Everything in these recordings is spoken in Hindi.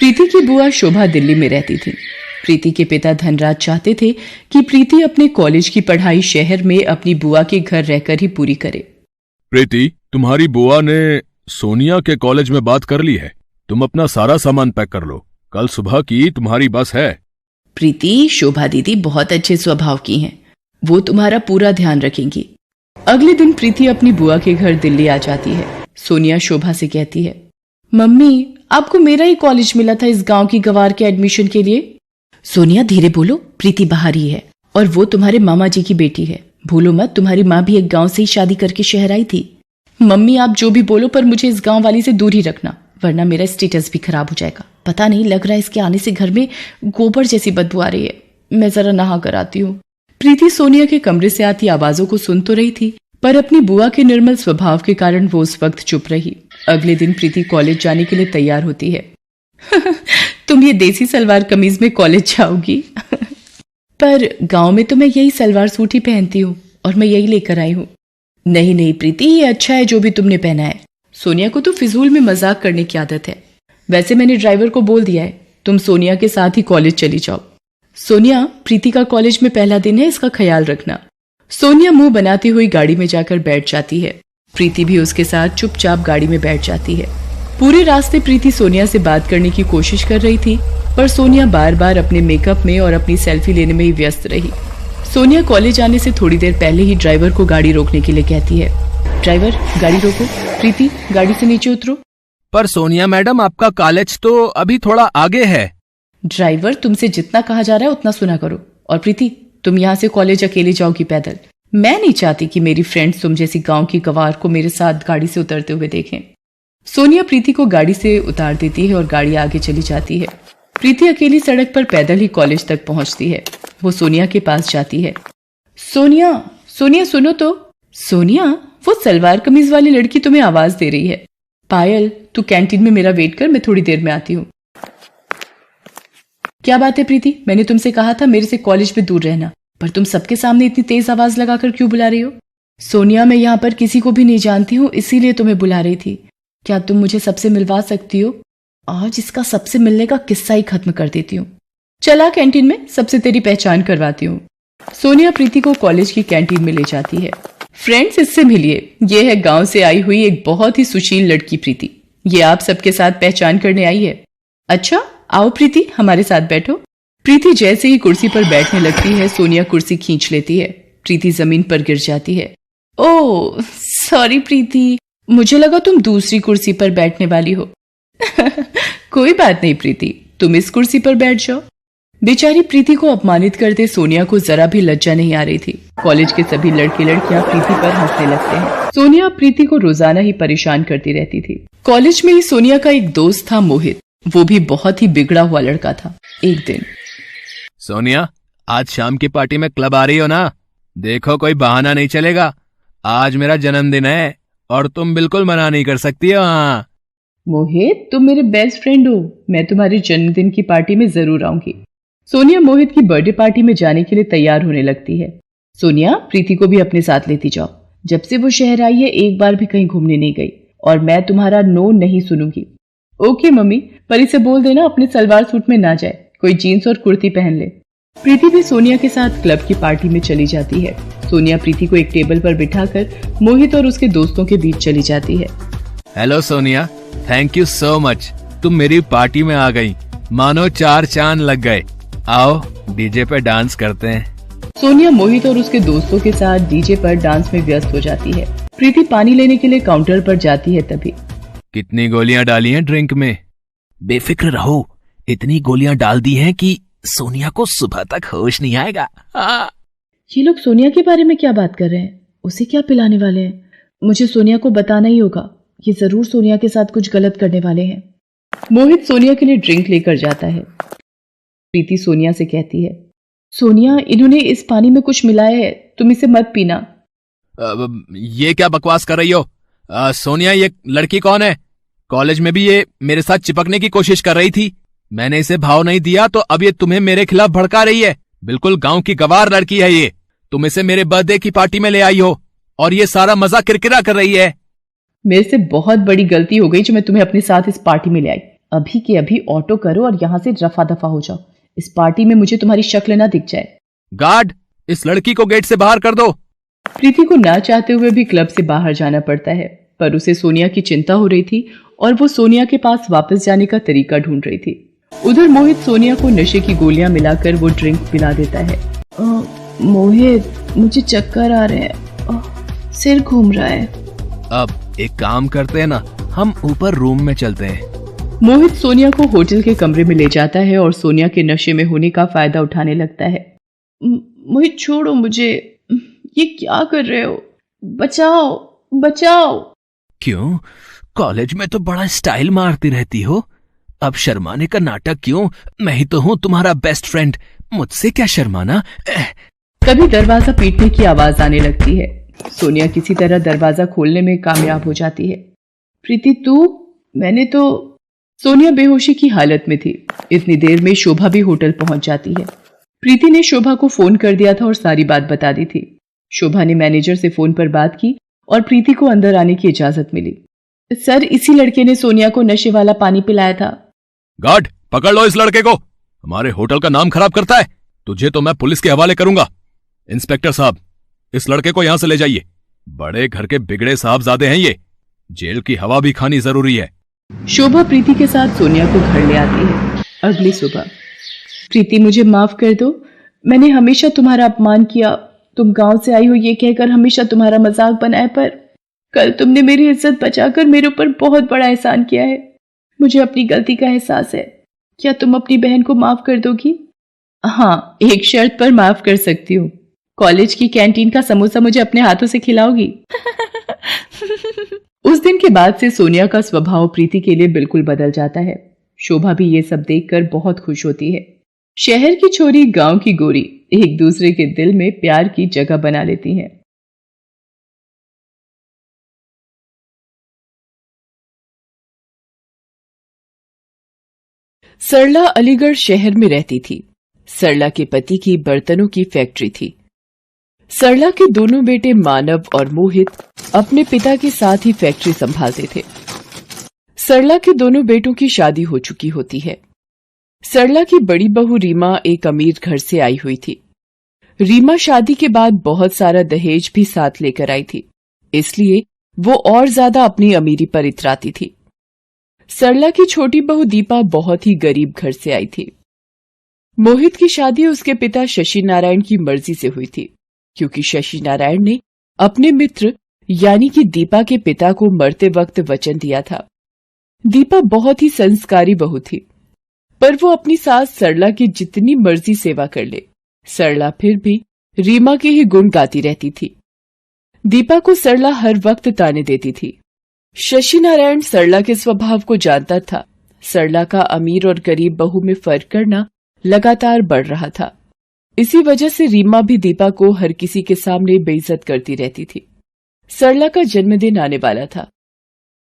प्रीति की बुआ शोभा दिल्ली में रहती थी। प्रीति के पिता धनराज चाहते थे कि प्रीति अपने कॉलेज की पढ़ाई शहर में अपनी बुआ के घर रहकर ही पूरी करे। प्रीति, तुम्हारी बुआ ने सोनिया के कॉलेज में बात कर ली है। तुम अपना सारा सामान पैक कर लो, कल सुबह की तुम्हारी बस है। प्रीति, शोभा दीदी बहुत अच्छे स्वभाव की हैं, वो तुम्हारा पूरा ध्यान रखेंगी। अगले दिन प्रीति अपनी बुआ के घर दिल्ली आ जाती है। सोनिया शोभा से कहती है, मम्मी आपको मेरा ही कॉलेज मिला था इस गांव की गवार के एडमिशन के लिए। सोनिया धीरे बोलो, प्रीति बाहर ही है और वो तुम्हारे मामा जी की बेटी है। भूलो मत, तुम्हारी माँ भी एक गांव से ही शादी करके शहर आई थी। मम्मी आप जो भी बोलो, पर मुझे इस गांव वाली से दूर ही रखना, वरना मेरा स्टेटस भी खराब हो जाएगा। पता नहीं, लग रहा है इसके आने से घर में गोबर जैसी बदबू आ रही है। मैं जरा नहा कर आती हूँ। प्रीति सोनिया के कमरे से आती आवाजों को सुन तो रही थी, पर अपनी बुआ के निर्मल स्वभाव के कारण वो उस वक्त चुप रही। अगले दिन प्रीति कॉलेज जाने के लिए तैयार होती है। तुम ये देसी सलवार कमीज में कॉलेज जाओगी? पर गांव में तो मैं यही सलवार सूट ही पहनती हूँ और मैं यही लेकर आई हूँ। नहीं नहीं प्रीति, ये अच्छा है जो भी तुमने पहना है। सोनिया को तो फिजूल में मजाक करने की आदत है। वैसे मैंने ड्राइवर को बोल दिया है, तुम सोनिया के साथ ही कॉलेज चली जाओ। सोनिया, प्रीति का कॉलेज में पहला दिन है, इसका ख्याल रखना। सोनिया मुंह बनाती हुई गाड़ी में जाकर बैठ जाती है। प्रीति भी उसके साथ चुपचाप गाड़ी में बैठ जाती है। पूरे रास्ते प्रीति सोनिया से बात करने की कोशिश कर रही थी, पर सोनिया बार बार अपने मेकअप में और अपनी सेल्फी लेने में ही व्यस्त रही। सोनिया कॉलेज आने से थोड़ी देर पहले ही ड्राइवर को गाड़ी रोकने के लिए कहती है, ड्राइवर गाड़ी रोको, प्रीति गाड़ी से नीचे उतरो। पर सोनिया मैडम, आपका कॉलेज तो अभी थोड़ा आगे है। ड्राइवर, तुमसे जितना कहा जा रहा है उतना सुना करो। और प्रीति, तुम यहाँ से कॉलेज अकेले जाओगी पैदल। मैं नहीं चाहती कि मेरी फ्रेंड्स तुम जैसी गांव की गवार को मेरे साथ गाड़ी से उतरते हुए देखें। सोनिया प्रीति को गाड़ी से उतार देती है और गाड़ी आगे चली जाती है। प्रीति अकेली सड़क पर पैदल ही कॉलेज तक पहुंचती है। वो सोनिया के पास जाती है। सोनिया, सोनिया सुनो तो। सोनिया, वो सलवार कमीज वाली लड़की तुम्हें आवाज दे रही है। पायल, तू कैंटीन में मेरा वेट कर, मैं थोड़ी देर में आती हूँ। क्या बात है प्रीति, मैंने तुमसे कहा था मेरे से कॉलेज में दूर रहना, पर तुम सबके सामने इतनी तेज आवाज लगाकर क्यों बुला रही हो? सोनिया, मैं यहाँ पर किसी को भी नहीं जानती हूँ, इसीलिए तुम्हें बुला रही थी। क्या तुम मुझे सबसे मिलवा सकती हो? आज इसका सबसे मिलने का किस्सा ही खत्म कर देती हूँ। चला कैंटीन में, सबसे तेरी पहचान करवाती हूँ। सोनिया प्रीति को कॉलेज की कैंटीन में ले जाती है। फ्रेंड्स, इससे मिलिए, ये है गांव से आई हुई एक बहुत ही सुशील लड़की प्रीति। ये आप सबके साथ पहचान करने आई है। अच्छा, आओ प्रीति, हमारे साथ बैठो। प्रीति जैसे ही कुर्सी पर बैठने लगती है, सोनिया कुर्सी खींच लेती है। प्रीति जमीन पर गिर जाती है। ओह सॉरी प्रीति, मुझे लगा तुम दूसरी कुर्सी पर बैठने वाली हो। कोई बात नहीं प्रीति, तुम इस कुर्सी पर बैठ जाओ। बेचारी प्रीति को अपमानित करते सोनिया को जरा भी लज्जा नहीं आ रही थी। कॉलेज के सभी लड़के लड़कियां प्रीति पर हंसने लगते हैं। सोनिया प्रीति को रोजाना ही परेशान करती रहती थी। कॉलेज में ही सोनिया का एक दोस्त था मोहित, वो भी बहुत ही बिगड़ा हुआ लड़का था। एक दिन, सोनिया, आज शाम की पार्टी में क्लब आ रही हो ना? देखो कोई बहाना नहीं चलेगा, आज मेरा जन्मदिन है और तुम बिल्कुल मना नहीं कर सकती हो। हाँ मोहित, तुम मेरे बेस्ट फ्रेंड हो, मैं तुम्हारे जन्मदिन की पार्टी में जरूर आऊंगी। सोनिया मोहित की बर्थडे पार्टी में जाने के लिए तैयार होने लगती है। सोनिया, प्रीति को भी अपने साथ लेती जाओ। जब से वो शहर आई है एक बार भी कहीं घूमने नहीं गई और मैं तुम्हारा नो नहीं सुनूंगी। ओके मम्मी, पर इसे बोल देना अपने सलवार सूट में ना जाए, कोई जीन्स और कुर्ती पहन ले। प्रीति भी सोनिया के साथ क्लब की पार्टी में चली जाती है। सोनिया प्रीति को एक टेबल पर बिठाकर मोहित और उसके दोस्तों के बीच चली जाती है। Hello Sonia, thank you so much, तुम मेरी पार्टी में आ गई, मानो 4 चांद लग गए। आओ डीजे पे डांस करते हैं। सोनिया मोहित और उसके दोस्तों के साथ डीजे पर डांस में व्यस्त हो जाती है। प्रीति पानी लेने के लिए काउंटर पर जाती है। तभी, कितनी गोलियां डाली हैं ड्रिंक में? बेफिक्र रहो, इतनी गोलियां डाल दी हैं कि सोनिया को सुबह तक होश नहीं आएगा। ये लोग सोनिया के बारे में क्या बात कर रहे हैं? उसे क्या पिलाने वाले हैं? मुझे सोनिया को बताना ही होगा, ये जरूर सोनिया के साथ कुछ गलत करने वाले हैं। मोहित सोनिया के लिए ड्रिंक लेकर जाता है। प्रीति सोनिया से कहती है, सोनिया, इन्होंने इस पानी में कुछ मिलाया है, तुम इसे मत पीना। ये क्या बकवास कर रही हो? सोनिया, ये लड़की कौन है? कॉलेज में भी ये मेरे साथ चिपकने की कोशिश कर रही थी, मैंने इसे भाव नहीं दिया तो अब ये तुम्हें मेरे खिलाफ भड़का रही है। बिल्कुल गांव की गवार लड़की है ये। तुम इसे मेरे बर्थडे की पार्टी में ले आई हो और ये सारा मजा किरकिरा कर रही है। मेरे से बहुत बड़ी गलती हो गई जो मैं तुम्हें अपने साथ इस पार्टी में ले आई। अभी के अभी ऑटो करो और यहाँ से रफा दफा हो जाओ। इस पार्टी में मुझे तुम्हारी शक्ल ना दिख जाए। गार्ड, इस लड़की को गेट से बाहर कर दो। प्रीति को ना चाहते हुए भी क्लब से बाहर जाना पड़ता है, पर उसे सोनिया की चिंता हो रही थी और वो सोनिया के पास वापस जाने का तरीका ढूंढ रही थी। उधर मोहित सोनिया को नशे की गोलियां मिलाकर वो ड्रिंक पिला देता है। मोहित, मुझे चक्कर आ रहे हैं, सिर घूम रहा है। अब एक काम करते हैं ना, हम ऊपर रूम में चलते हैं। मोहित सोनिया को होटल के कमरे में ले जाता है और सोनिया के नशे में होने का फायदा उठाने लगता है। मोहित छोड़ो मुझे, ये क्या कर रहे हो? बचाओ बचाओ। क्यों? कॉलेज में तो बड़ा स्टाइल मारती रहती हो, अब शर्माने का नाटक क्यों? मैं ही तो हूँ तुम्हारा बेस्ट फ्रेंड, मुझसे क्या शर्माना। तभी दरवाजा पीटने की आवाज आने लगती है। सोनिया किसी तरह दरवाजा खोलने में कामयाब हो जाती है। प्रीति तू? मैंने तो। सोनिया बेहोशी की हालत में थी। इतनी देर में शोभा भी होटल पहुंच जाती है। प्रीति ने शोभा को फोन कर दिया था और सारी बात बता दी थी। शोभा ने मैनेजर से फोन पर बात की और प्रीति को अंदर आने की इजाजत मिली। सर, इसी लड़के ने सोनिया को नशे वाला पानी पिलाया था। गार्ड, पकड़ लो इस लड़के को, हमारे होटल का नाम खराब करता है। तुझे तो मैं पुलिस के हवाले करूंगा। इंस्पेक्टर साहब, इस लड़के को यहां से ले जाइए। बड़े घर के बिगड़े साहबजादे हैं ये, जेल की हवा भी खानी जरूरी है। शोभा प्रीति के साथ सोनिया को घर ले आती है। अगली सुबह। प्रीति, मुझे माफ कर दो, मैंने हमेशा तुम्हारा अपमान किया। तुम गांव से आई हो ये कहकर हमेशा तुम्हारा मजाक बनाए, पर कल तुमने मेरी इज्जत बचाकर मेरे ऊपर बहुत बड़ा एहसान किया है। मुझे अपनी गलती का एहसास है। क्या तुम अपनी बहन को माफ कर दोगी? हाँ, एक शर्त पर माफ कर सकती हूँ। कॉलेज की कैंटीन का समोसा मुझे अपने हाथों से खिलाओगी? उस दिन के बाद से सोनिया का स्वभाव प्रीति के लिए बिल्कुल बदल जाता है। शोभा भी ये सब देखकर बहुत खुश होती है। शहर की छोरी, गांव की गोरी एक दूसरे के दिल में प्यार की जगह बना लेती हैं। सरला अलीगढ़ शहर में रहती थी। सरला के पति की बर्तनों की फैक्ट्री थी। सरला के दोनों बेटे मानव और मोहित अपने पिता के साथ ही फैक्ट्री संभालते थे। सरला के दोनों बेटों की शादी हो चुकी होती है। सरला की बड़ी बहू रीमा एक अमीर घर से आई हुई थी। रीमा शादी के बाद बहुत सारा दहेज भी साथ लेकर आई थी, इसलिए वो और ज्यादा अपनी अमीरी पर इतराती थी। सरला की छोटी बहू दीपा बहुत ही गरीब घर से आई थी। मोहित की शादी उसके पिता शशि नारायण की मर्जी से हुई थी, क्योंकि शशि नारायण ने अपने मित्र यानी कि दीपा के पिता को मरते वक्त वचन दिया था। दीपा बहुत ही संस्कारी बहू थी, पर वो अपनी सास सरला की जितनी मर्जी सेवा कर ले, सरला फिर भी रीमा के ही गुण गाती रहती थी। दीपा को सरला हर वक्त ताने देती थी। शशि नारायण सरला के स्वभाव को जानता था। सरला का अमीर और गरीब बहू में फर्क करना लगातार बढ़ रहा था। इसी वजह से रीमा भी दीपा को हर किसी के सामने बेइज्जत करती रहती थी। सरला का जन्मदिन आने वाला था।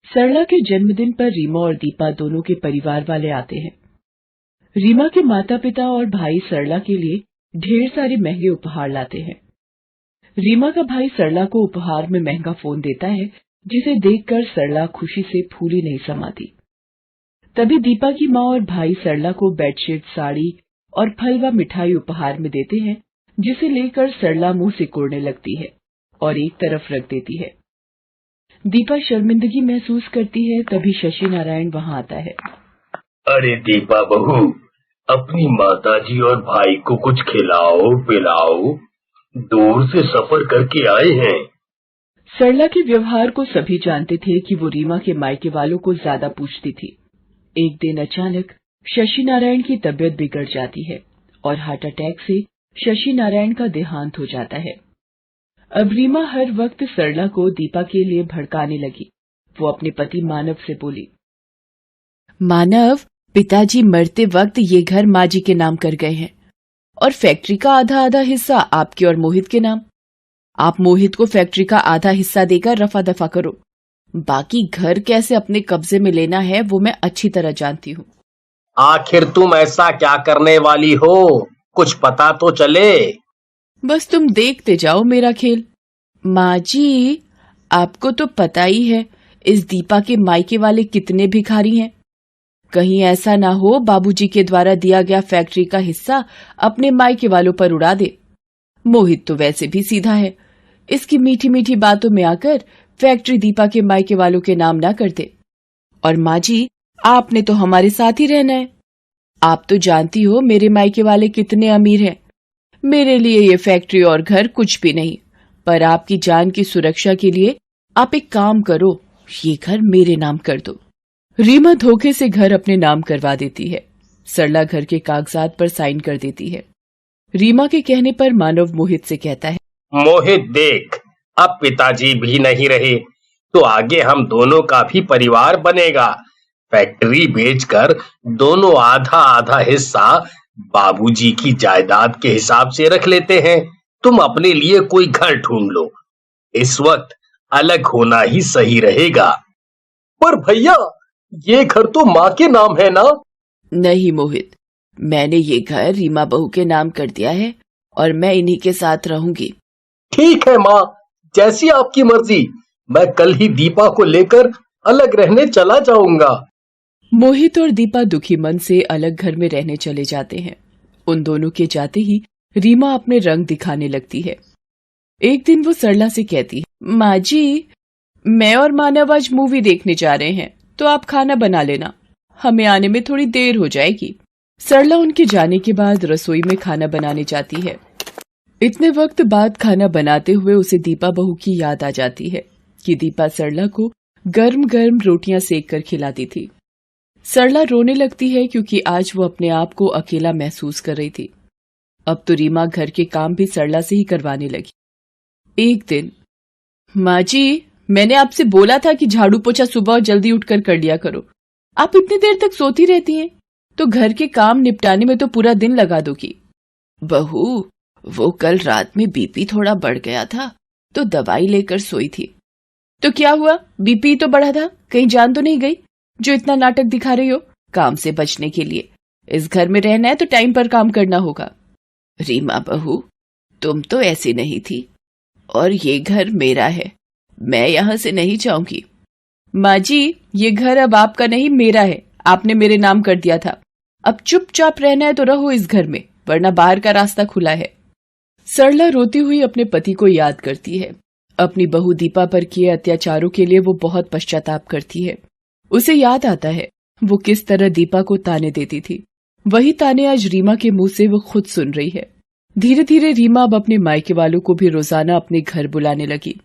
सरला के जन्मदिन पर रीमा और दीपा दोनों के परिवार वाले आते हैं। रीमा के माता पिता और भाई सरला के लिए ढेर सारे महंगे उपहार लाते हैं। रीमा का भाई सरला को उपहार में महंगा फोन देता है, जिसे देखकर सरला खुशी से फूली नहीं समाती। तभी दीपा की माँ और भाई सरला को बेडशीट, साड़ी और फलवा मिठाई उपहार में देते हैं, जिसे लेकर सरला मुंह सिकोड़ने लगती है और एक तरफ रख देती है। दीपा शर्मिंदगी महसूस करती है। तभी शशि नारायण वहाँ आता है। अरे दीपा बहू, अपनी माताजी और भाई को कुछ खिलाओ पिलाओ, दूर से सफर करके आए हैं। सरला के व्यवहार को सभी जानते थे कि वो रीमा के मायके वालों को ज्यादा पूछती थी। एक दिन अचानक शशि नारायण की तबीयत बिगड़ जाती है और हार्ट अटैक से शशि नारायण का देहांत हो जाता है। अब रीमा हर वक्त सरला को दीपा के लिए भड़काने लगी। वो अपने पति मानव से बोली, मानव, पिताजी मरते वक्त ये घर माँ जी के नाम कर गए हैं और फैक्ट्री का आधा आधा हिस्सा आपके और मोहित के नाम। आप मोहित को फैक्ट्री का आधा हिस्सा देकर रफा दफा करो। बाकी घर कैसे अपने कब्जे में लेना है वो मैं अच्छी तरह जानती हूँ। आखिर तुम ऐसा क्या करने वाली हो, कुछ पता तो चले। बस तुम देखते जाओ मेरा खेल। माँ जी, आपको तो पता ही है इस दीपा के मायके वाले कितने भिखारी हैं। कहीं ऐसा ना हो बाबूजी के द्वारा दिया गया फैक्ट्री का हिस्सा अपने मायके वालों पर उड़ा दे। मोहित तो वैसे भी सीधा है, इसकी मीठी मीठी बातों में आकर फैक्ट्री दीपा के मायके वालों के नाम ना कर दे। और माँ जी, आपने तो हमारे साथ ही रहना है। आप तो जानती हो मेरे मायके वाले कितने अमीर हैं। मेरे लिए ये फैक्ट्री और घर कुछ भी नहीं, पर आपकी जान की सुरक्षा के लिए आप एक काम करो, ये घर मेरे नाम कर दो। रीमा धोखे से घर अपने नाम करवा देती है। सरला घर के कागजात पर साइन कर देती है। रीमा के कहने पर मानव मोहित से कहता है, मोहित देख, अब पिताजी भी नहीं रहे तो आगे हम दोनों का भी परिवार बनेगा। फैक्ट्री बेचकर दोनों आधा आधा हिस्सा बाबूजी की जायदाद के हिसाब से रख लेते हैं। तुम अपने लिए कोई घर ढूंढ लो, इस वक्त अलग होना ही सही रहेगा। पर भैया, ये घर तो माँ के नाम है ना? नहीं मोहित, मैंने ये घर रीमा बहू के नाम कर दिया है और मैं इन्हीं के साथ रहूंगी। ठीक है माँ, जैसी आपकी मर्जी। मैं कल ही दीपा को लेकर अलग रहने चला जाऊंगा। मोहित और दीपा दुखी मन से अलग घर में रहने चले जाते हैं। उन दोनों के जाते ही रीमा अपने रंग दिखाने लगती है। एक दिन वो सरला से कहती है, माँ जी, मैं और मानव आज मूवी देखने जा रहे हैं, तो आप खाना बना लेना, हमें आने में थोड़ी देर हो जाएगी। सरला उनके जाने के बाद रसोई में खाना बनाने जाती है। इतने वक्त बाद खाना बनाते हुए उसे दीपा बहू की याद आ जाती है कि दीपा सरला को गर्म गर्म रोटियां सेक कर खिलाती थी। सरला रोने लगती है क्योंकि आज वो अपने आप को अकेला महसूस कर रही थी। अब तो रीमा घर के काम भी सरला से ही करवाने लगी। एक दिन, माँ जी, मैंने आपसे बोला था कि झाड़ू पोछा सुबह जल्दी उठकर कर लिया करो। आप इतनी देर तक सोती रहती हैं, तो घर के काम निपटाने में तो पूरा दिन लगा दोगी। बहू, वो कल रात में बीपी थोड़ा बढ़ गया था, तो दवाई लेकर सोई थी। तो क्या हुआ, बीपी तो बढ़ा था, कहीं जान तो नहीं गई जो इतना नाटक दिखा रही हो? काम से बचने के लिए इस घर में रहना है तो टाइम पर काम करना होगा। रीमा बहू, तुम तो ऐसी नहीं थी, और ये घर मेरा है, मैं यहाँ से नहीं जाऊंगी। माँ जी, ये घर अब आपका नहीं मेरा है, आपने मेरे नाम कर दिया था। अब चुपचाप रहना है तो रहो इस घर में, वरना बाहर का रास्ता खुला है। सरला रोती हुई अपने पति को याद करती है। अपनी बहू दीपा पर किए अत्याचारों के लिए वो बहुत पश्चाताप करती है। उसे याद आता है वो किस तरह दीपा को ताने देती थी। वही ताने आज रीमा के मुंह से वो खुद सुन रही है। धीरे धीरे रीमा अब अपने मायके वालों को भी रोजाना अपने घर बुलाने लगी।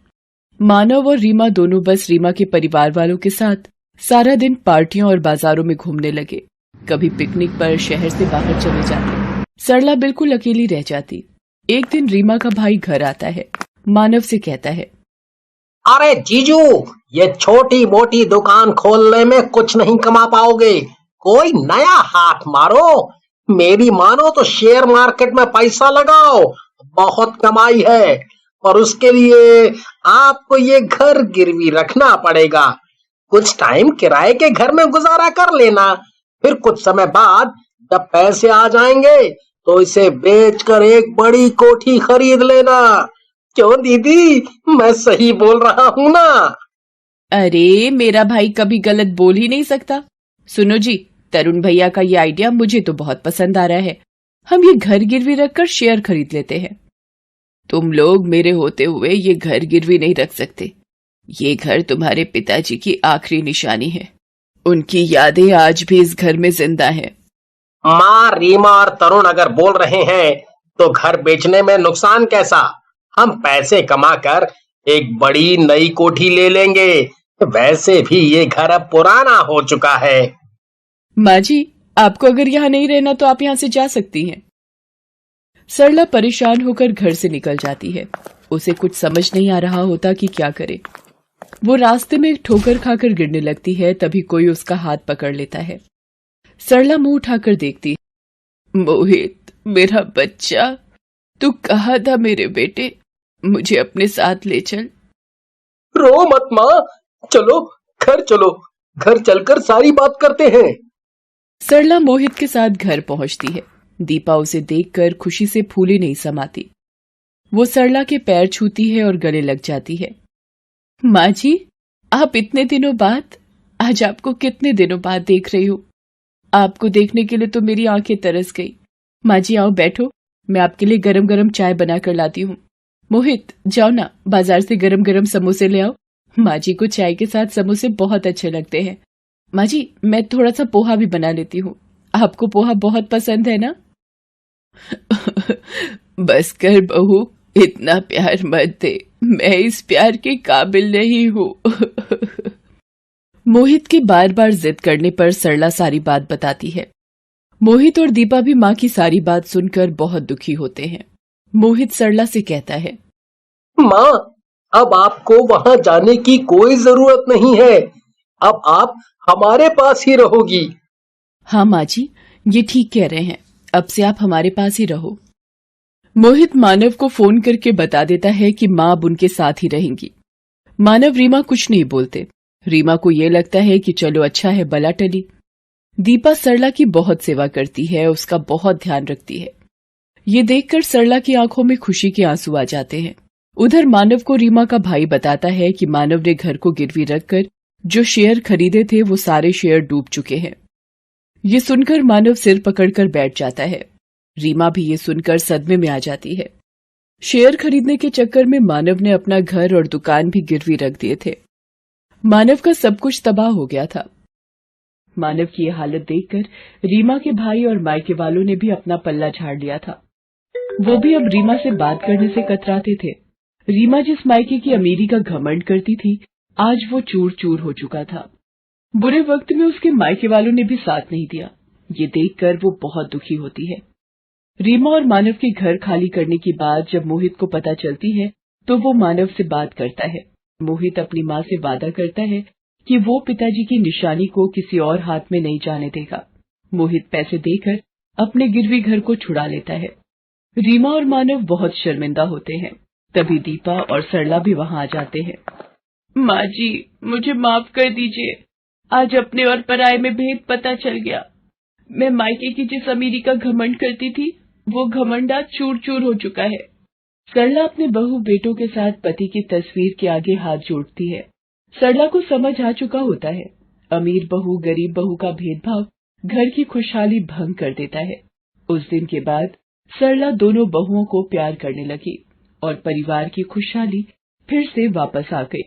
मानव और रीमा दोनों बस रीमा के परिवार वालों के साथ सारा दिन पार्टियों और बाजारों में घूमने लगे। कभी पिकनिक पर शहर से बाहर चले जाते। सरला बिल्कुल अकेली रह जाती। एक दिन रीमा का भाई घर आता है। मानव से कहता है, अरे जीजू, ये छोटी मोटी दुकान खोलने में कुछ नहीं कमा पाओगे, कोई नया हाथ मारो। मेरी मानो तो शेयर मार्केट में पैसा लगाओ, बहुत कमाई है। और उसके लिए आपको ये घर गिरवी रखना पड़ेगा। कुछ टाइम किराए के घर में गुजारा कर लेना, फिर कुछ समय बाद जब पैसे आ जाएंगे तो इसे बेचकर एक बड़ी कोठी खरीद लेना। क्यों दीदी, मैं सही बोल रहा हूँ ना? अरे, मेरा भाई कभी गलत बोल ही नहीं सकता। सुनो जी, तरुण भैया का ये आइडिया मुझे तो बहुत पसंद आ रहा है। हम ये घर गिरवी रखकर शेयर खरीद लेते हैं। तुम लोग मेरे होते हुए ये घर गिरवी नहीं रख सकते। ये घर तुम्हारे पिताजी की आखिरी निशानी है। उनकी यादें आज भी इस घर में जिंदा हैं। माँ, रीमा और तरुण अगर बोल रहे हैं तो घर बेचने में नुकसान कैसा? हम पैसे कमाकर एक बड़ी नई कोठी ले लेंगे। वैसे भी ये घर अब पुराना हो चुका है। माँ जी, आपको अगर यहाँ नहीं रहना तो आप यहाँ से जा सकती हैं। सरला परेशान होकर घर से निकल जाती है। उसे कुछ समझ नहीं आ रहा होता कि क्या करे। वो रास्ते में ठोकर खाकर गिरने लगती है, तभी कोई उसका हाथ पकड़ लेता है। सरला मुंह उठाकर देखती है। मोहित, मेरा बच्चा, तू कहाँ था मेरे बेटे? मुझे अपने साथ ले चल। रो मत माँ, चलो घर चलो, घर चलकर सारी बात करते हैं। सरला मोहित के साथ घर पहुंचती है। दीपा उसे देखकर खुशी से फूले नहीं समाती। वो सरला के पैर छूती है और गले लग जाती है। माँ जी, आप इतने दिनों बाद, आज आपको कितने दिनों बाद देख रही हो। आपको देखने के लिए तो मेरी आंखें तरस गई। माँ जी आओ बैठो, मैं आपके लिए गरम गरम चाय बना कर लाती हूँ। मोहित जाओ ना, बाजार से गरम गरम समोसे ले आओ। माँ जी को चाय के साथ समोसे बहुत अच्छे लगते हैं। माँ जी मैं थोड़ा सा पोहा भी बना लेती हूँ, आपको पोहा बहुत पसंद है ना? बस कर बहू, इतना प्यार मत दे, मैं इस प्यार के काबिल नहीं हूँ। मोहित के बार बार जिद करने पर सरला सारी बात बताती है। मोहित और दीपा भी माँ की सारी बात सुनकर बहुत दुखी होते हैं। मोहित सरला से कहता है, माँ, अब आपको वहां जाने की कोई जरूरत नहीं है। अब आप हमारे पास ही रहोगी। हाँ माँ जी, ये ठीक कह रहे हैं, अब से आप हमारे पास ही रहो। मोहित मानव को फोन करके बता देता है कि माँ अब उनके साथ ही रहेंगी। मानव रीमा कुछ नहीं बोलते। रीमा को ये लगता है कि चलो अच्छा है, बला टली। दीपा सरला की बहुत सेवा करती है, उसका बहुत ध्यान रखती है। ये देखकर सरला की आंखों में खुशी के आंसू आ जाते हैं। उधर मानव को रीमा का भाई बताता है कि मानव ने घर को गिरवी रखकर जो शेयर खरीदे थे वो सारे शेयर डूब चुके हैं। ये सुनकर मानव सिर पकड़कर बैठ जाता है। रीमा भी ये सुनकर सदमे में आ जाती है। शेयर खरीदने के चक्कर में मानव ने अपना घर और दुकान भी गिरवी रख दिए थे। मानव का सब कुछ तबाह हो गया था। मानव की यह हालत देखकर रीमा के भाई और मायके वालों ने भी अपना पल्ला झाड़ लिया था। वो भी अब रीमा से बात करने से कतराते थे। रीमा जिस मायके की अमीरी का घमंड करती थी, आज वो चूर चूर हो चुका था। बुरे वक्त में उसके मायके वालों ने भी साथ नहीं दिया। ये देखकर वो बहुत दुखी होती है। रीमा और मानव के घर खाली करने की बात जब मोहित को पता चलती है तो वो मानव से बात करता है। मोहित अपनी माँ से वादा करता है कि वो पिताजी की निशानी को किसी और हाथ में नहीं जाने देगा। मोहित पैसे देकर अपने गिरवी घर को छुड़ा लेता है। रीमा और मानव बहुत शर्मिंदा होते हैं। तभी दीपा और सरला भी वहां आ जाते हैं। माँ जी मुझे माफ कर दीजिए, आज अपने और पराये में भेद पता चल गया। मैं मायके की जिस अमीरी का घमंड करती थी वो घमंड आज चूर चूर हो चुका है। सरला अपने बहू बेटों के साथ पति की तस्वीर के आगे हाथ जोड़ती है। सरला को समझ आ चुका होता है, अमीर बहू गरीब बहू का भेदभाव घर की खुशहाली भंग कर देता है। उस दिन के बाद सरला दोनों बहुओं को प्यार करने लगी और परिवार की खुशहाली फिर से वापस आ गई।